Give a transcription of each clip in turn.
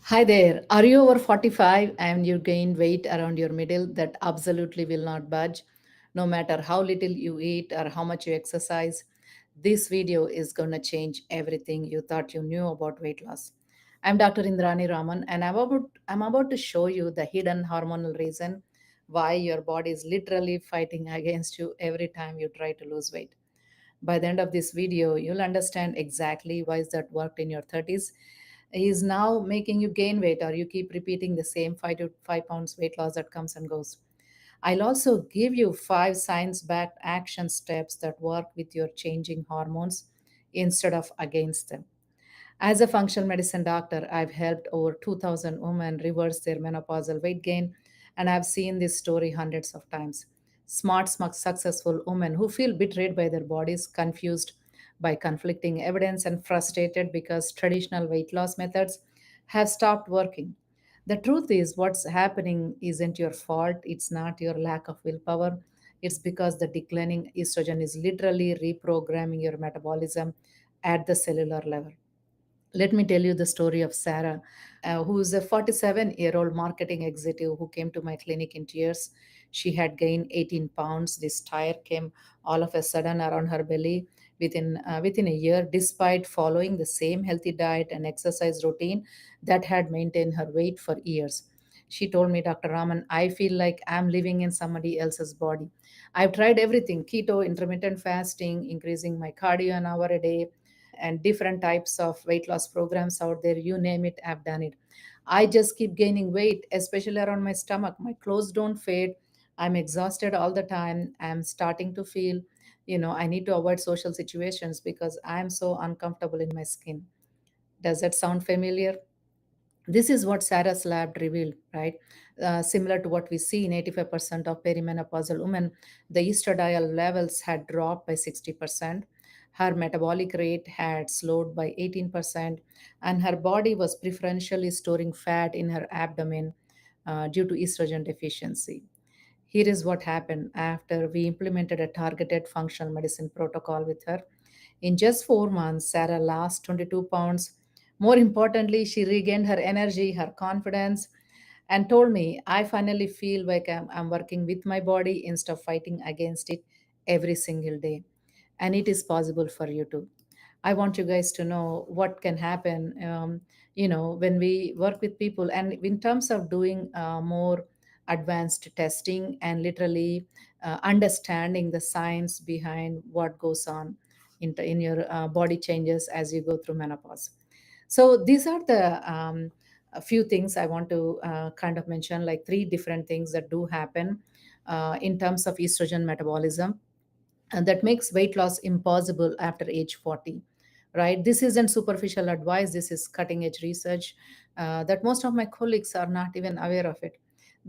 Hi there. Are you over 45 and you gain weight around your middle that absolutely will not budge, no matter how little you eat or how much you exercise? This video is going to change everything you thought you knew about weight loss. I'm Dr. Indrani Raman, and I'm about to show you the hidden hormonal reason why your body is literally fighting against you every time you try to lose weight. By the end of this video, you'll understand exactly why is that worked in your 30s is now making you gain weight, or you keep repeating the same 5 to 5 pounds weight loss that comes and goes. I'll also give you 5 science-backed action steps that work with your changing hormones instead of against them. As a functional medicine doctor, I've helped over 2,000 women reverse their menopausal weight gain, and I've seen this story hundreds of times. Successful women who feel betrayed by their bodies, confused by conflicting evidence, and frustrated because traditional weight loss methods have stopped working. The truth is, what's happening isn't your fault. It's not your lack of willpower. It's because the declining estrogen is literally reprogramming your metabolism at the cellular level. Let me tell you the story of Sarah, who is a 47-year-old marketing executive who came to my clinic in tears. She had gained 18 pounds. This tire came all of a sudden around her belly within a year, despite following the same healthy diet and exercise routine that had maintained her weight for years. She told me, Dr. Raman, I feel like I'm living in somebody else's body. I've tried everything: keto, intermittent fasting, increasing my cardio an hour a day, and different types of weight loss programs out there. You name it, I've done it. I just keep gaining weight, especially around my stomach. My clothes don't fade. I'm exhausted all the time. I'm starting to feel, I need to avoid social situations because I'm so uncomfortable in my skin. Does that sound familiar? This is what Sarah's lab revealed, right? Similar to what we see in 85% of perimenopausal women, the estradiol levels had dropped by 60%. Her metabolic rate had slowed by 18%, and her body was preferentially storing fat in her abdomen due to estrogen deficiency. Here is what happened after we implemented a targeted functional medicine protocol with her. In just 4 months, Sarah lost 22 pounds. More importantly, she regained her energy, her confidence, and told me, I finally feel like I'm working with my body instead of fighting against it every single day. And it is possible for you too. I want you guys to know what can happen, when we work with people, and in terms of doing more advanced testing and literally understanding the science behind what goes on in your body changes as you go through menopause. So these are the a few things I want to kind of mention, like three different things that do happen in terms of estrogen metabolism, and that makes weight loss impossible after age 40. Right, this isn't superficial advice. This is cutting edge research that most of my colleagues are not even aware of it.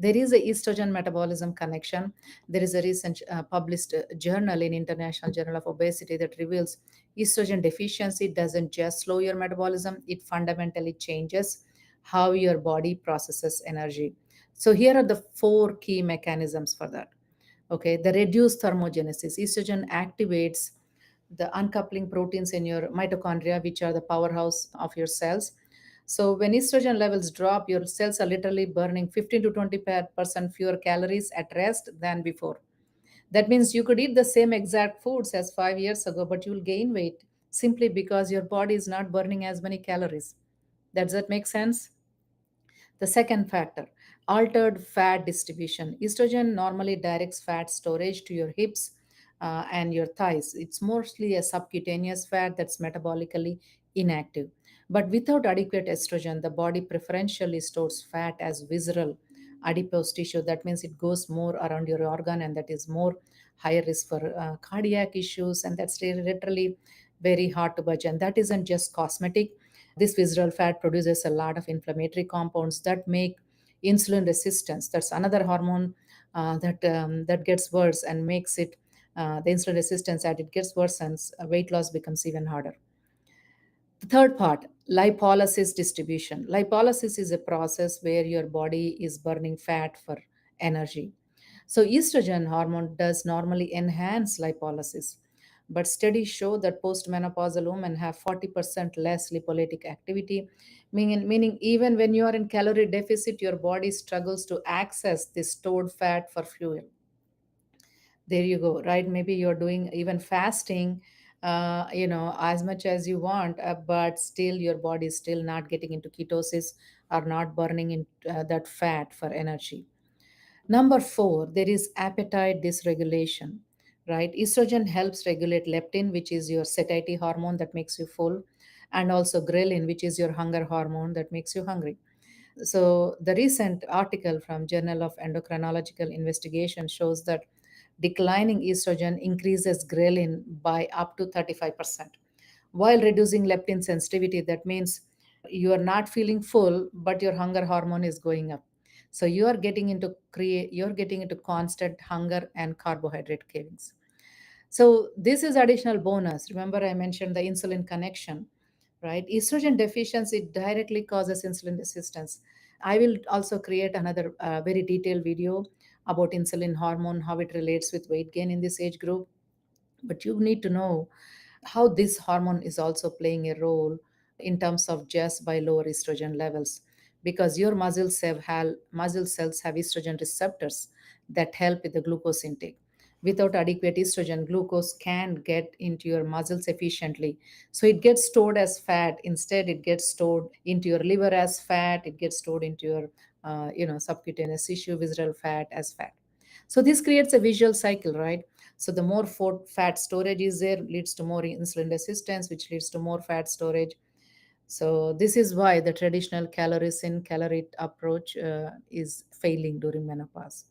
There is a estrogen metabolism connection. There is a recent published journal in International Journal of Obesity that reveals estrogen deficiency doesn't just slow your metabolism, it fundamentally changes how your body processes energy. So here are the four key mechanisms for that. Okay, the reduced thermogenesis. Estrogen activates the uncoupling proteins in your mitochondria, which are the powerhouse of your cells. So when estrogen levels drop, your cells are literally burning 15 to 20% fewer calories at rest than before. That means you could eat the same exact foods as 5 years ago, but you'll gain weight simply because your body is not burning as many calories. Does that make sense? The second factor, altered fat distribution. Estrogen normally directs fat storage to your hips and your thighs. It's mostly a subcutaneous fat that's metabolically inactive. But without adequate estrogen, the body preferentially stores fat as visceral adipose tissue. That means it goes more around your organ, and that is more higher risk for cardiac issues. And that's literally very hard to budge. And that isn't just cosmetic. This visceral fat produces a lot of inflammatory compounds that make insulin resistance. That's another hormone that gets worse and makes it the insulin resistance. As it gets worse, and weight loss becomes even harder. The third part, lipolysis distribution. Lipolysis is a process where your body is burning fat for energy. So estrogen hormone does normally enhance lipolysis. But studies show that postmenopausal women have 40% less lipolytic activity, meaning even when you are in calorie deficit, your body struggles to access this stored fat for fuel. There you go, right? Maybe you're doing even fasting, as much as you want, but still your body is still not getting into ketosis or not burning in that fat for energy. Number four, there is appetite dysregulation, right? Estrogen helps regulate leptin, which is your satiety hormone that makes you full, and also ghrelin, which is your hunger hormone that makes you hungry. So the recent article from Journal of Endocrinological Investigation shows that declining estrogen increases ghrelin by up to 35% while reducing leptin sensitivity. That means you are not feeling full, but your hunger hormone is going up. So you're getting into constant hunger and carbohydrate cravings. So this is additional bonus. Remember, I mentioned the insulin connection, right? Estrogen deficiency directly causes insulin resistance. I will also create another very detailed video about insulin hormone, how it relates with weight gain in this age group. But you need to know how this hormone is also playing a role in terms of just by lower estrogen levels, because your muscle cells have estrogen receptors that help with the glucose intake. Without adequate estrogen, glucose can get into your muscles efficiently, so it gets stored as fat. Instead, it gets stored into your liver as fat, it gets stored into your subcutaneous tissue visceral fat as fat. So this creates a visual cycle, right? So the more fat storage is there, leads to more insulin resistance, which leads to more fat storage. So this is why the traditional calories in, calorie approach is failing during menopause.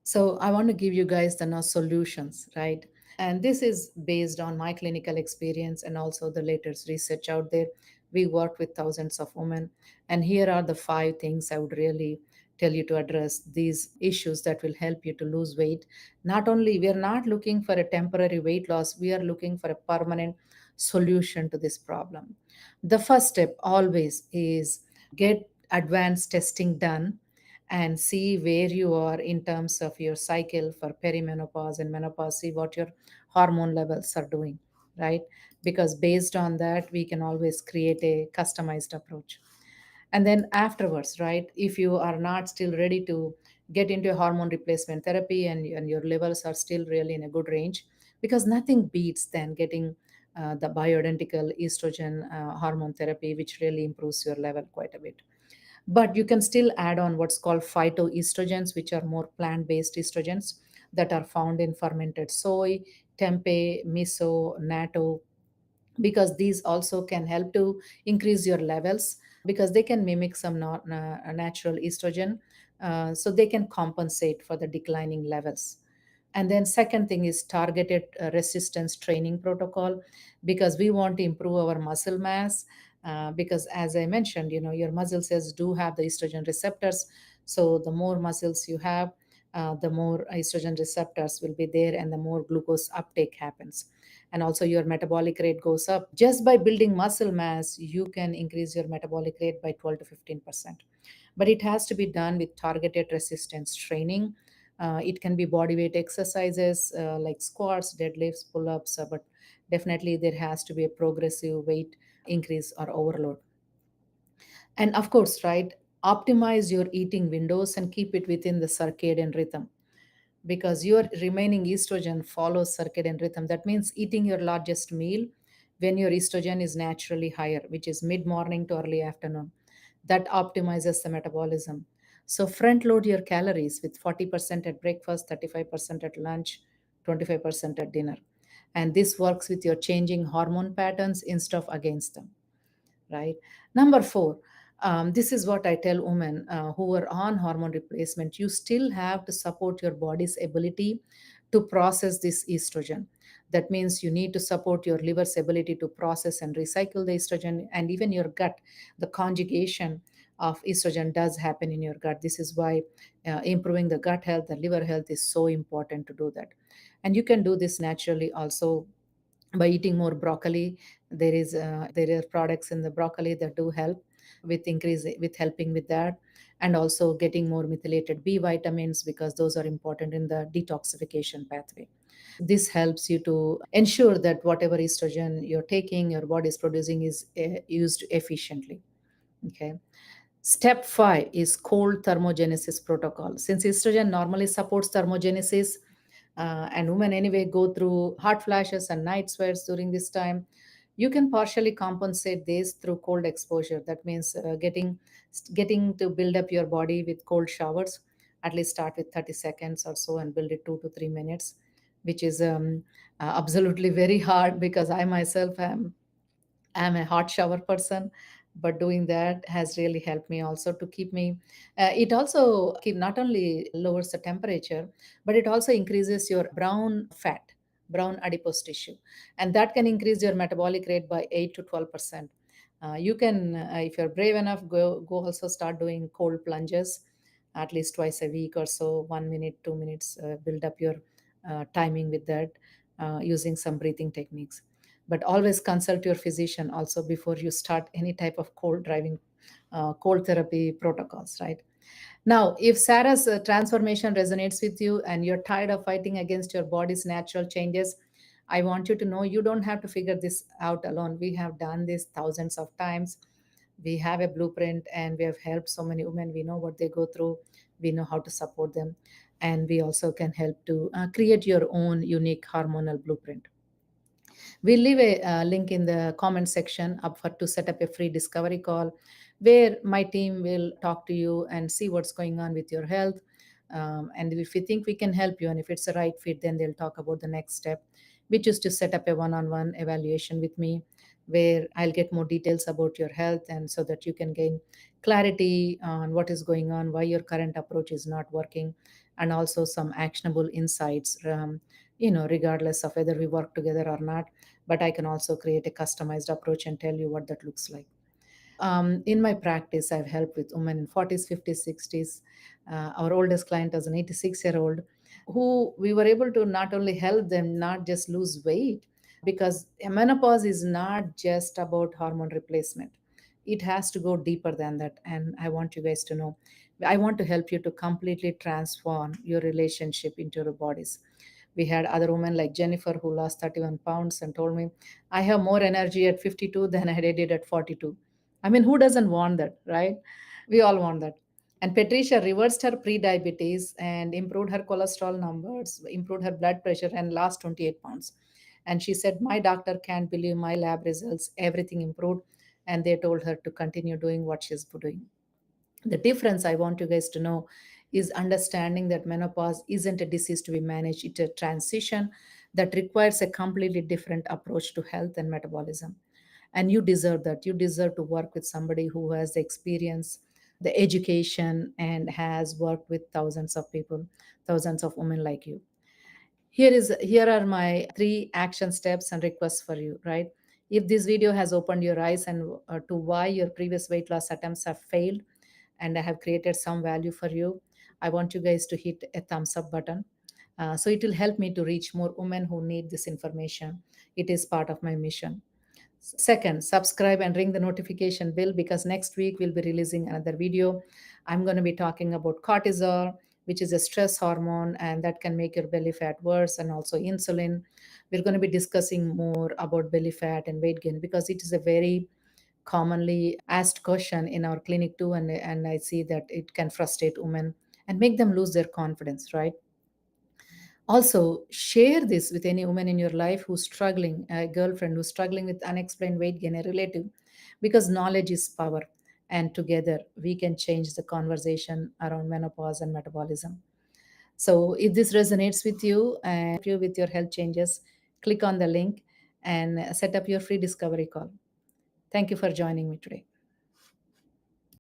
So I want to give you guys the now solutions, right? And this is based on my clinical experience and also the latest research out there. We work with thousands of women, and here are the five things I would really tell you to address these issues that will help you to lose weight. Not only we are not looking for a temporary weight loss, we are looking for a permanent solution to this problem. The first step always is get advanced testing done and see where you are in terms of your cycle for perimenopause and menopause. See what your hormone levels are doing, right? Because based on that, we can always create a customized approach. And then afterwards, right, if you are not still ready to get into a hormone replacement therapy, and your levels are still really in a good range, because nothing beats than getting the bioidentical estrogen hormone therapy, which really improves your level quite a bit. But you can still add on what's called phytoestrogens, which are more plant-based estrogens that are found in fermented soy, tempeh, miso, natto, because these also can help to increase your levels, because they can mimic some natural estrogen, so they can compensate for the declining levels. And then second thing is targeted resistance training protocol, because we want to improve our muscle mass, because as I mentioned, your muscle cells do have the estrogen receptors. So the more muscles you have, the more estrogen receptors will be there, and the more glucose uptake happens, and also your metabolic rate goes up. Just by building muscle mass, you can increase your metabolic rate by 12 to 15%. But it has to be done with targeted resistance training. It can be body weight exercises like squats, deadlifts, pull ups, but definitely there has to be a progressive weight increase or overload. And of course, right, optimize your eating windows and keep it within the circadian rhythm, because your remaining estrogen follows circadian rhythm. That means eating your largest meal when your estrogen is naturally higher, which is mid morning to early afternoon. That optimizes the metabolism. So front load your calories with 40% at breakfast, 35% at lunch, 25% at dinner. And this works with your changing hormone patterns instead of against them, right? Number four, this is what I tell women who are on hormone replacement. You still have to support your body's ability to process this estrogen. That means you need to support your liver's ability to process and recycle the estrogen, and even your gut. The conjugation of estrogen does happen in your gut. This is why improving the gut health, the liver health is so important to do that. And you can do this naturally also by eating more broccoli. There are products in the broccoli that do help with helping with that, and also getting more methylated B vitamins, because those are important in the detoxification pathway. This helps you to ensure that whatever estrogen you're taking, your body is producing, is used efficiently. Okay. Step 5 is cold thermogenesis protocol. Since estrogen normally supports thermogenesis, and women anyway go through hot flashes and night sweats during this time, you can partially compensate this through cold exposure. That means getting to build up your body with cold showers. At least start with 30 seconds or so and build it 2 to 3 minutes, which is absolutely very hard because I myself am I'm a hot shower person, but doing that has really helped me also to keep me. It also keep not only lowers the temperature, but it also increases your brown fat, brown adipose tissue, and that can increase your metabolic rate by 8 to 12%. You can, if you're brave enough, go also start doing cold plunges, at least twice a week or so, 1 minute, 2 minutes. Build up your timing with that, using some breathing techniques, but always consult your physician also before you start any type of cold therapy protocols, right? Now, if Sarah's transformation resonates with you and you're tired of fighting against your body's natural changes, I want you to know you don't have to figure this out alone. We have done this thousands of times. We have a blueprint and we have helped so many women. We know what they go through, we know how to support them, and we also can help to create your own unique hormonal blueprint. We'll leave a link in the comment section up for to set up a free discovery call where my team will talk to you and see what's going on with your health. And if we think we can help you and if it's a right fit, then they'll talk about the next step, which is to set up a one-on-one evaluation with me where I'll get more details about your health and so that you can gain clarity on what is going on, why your current approach is not working, and also some actionable insights, regardless of whether we work together or not, but I can also create a customized approach and tell you what that looks like. In my practice, I've helped with women in 40s, 50s, 60s. Our oldest client was an 86-year-old who we were able to not only help them not just lose weight, because menopause is not just about hormone replacement. It has to go deeper than that. And I want you guys to know, I want to help you to completely transform your relationship into your bodies. We had other women like Jennifer who lost 31 pounds and told me, I have more energy at 52 than I did at 42. I mean, who doesn't want that, right? We all want that. And Patricia reversed her pre-diabetes and improved her cholesterol numbers, improved her blood pressure, and lost 28 pounds. And she said, my doctor can't believe my lab results. Everything improved. And they told her to continue doing what she's doing. The difference I want you guys to know is understanding that menopause isn't a disease to be managed, it's a transition that requires a completely different approach to health and metabolism. And you deserve that. You deserve to work with somebody who has the experience, the education, and has worked with thousands of people, thousands of women like you. Here are my 3 action steps and requests for you, right? If this video has opened your eyes and to why your previous weight loss attempts have failed, and I have created some value for you, I want you guys to hit a thumbs up button. So it will help me to reach more women who need this information. It is part of my mission. Second, subscribe and ring the notification bell because next week we'll be releasing another video. I'm going to be talking about cortisol, which is a stress hormone, and that can make your belly fat worse, and also insulin. We're going to be discussing more about belly fat and weight gain because it is a very commonly asked question in our clinic too, and I see that it can frustrate women and make them lose their confidence, right? Also, share this with any woman in your life who's struggling, a girlfriend who's struggling with unexplained weight gain, a relative, because knowledge is power. And together we can change the conversation around menopause and metabolism. So, if this resonates with you and you with your health changes, click on the link and set up your free discovery call. Thank you for joining me today.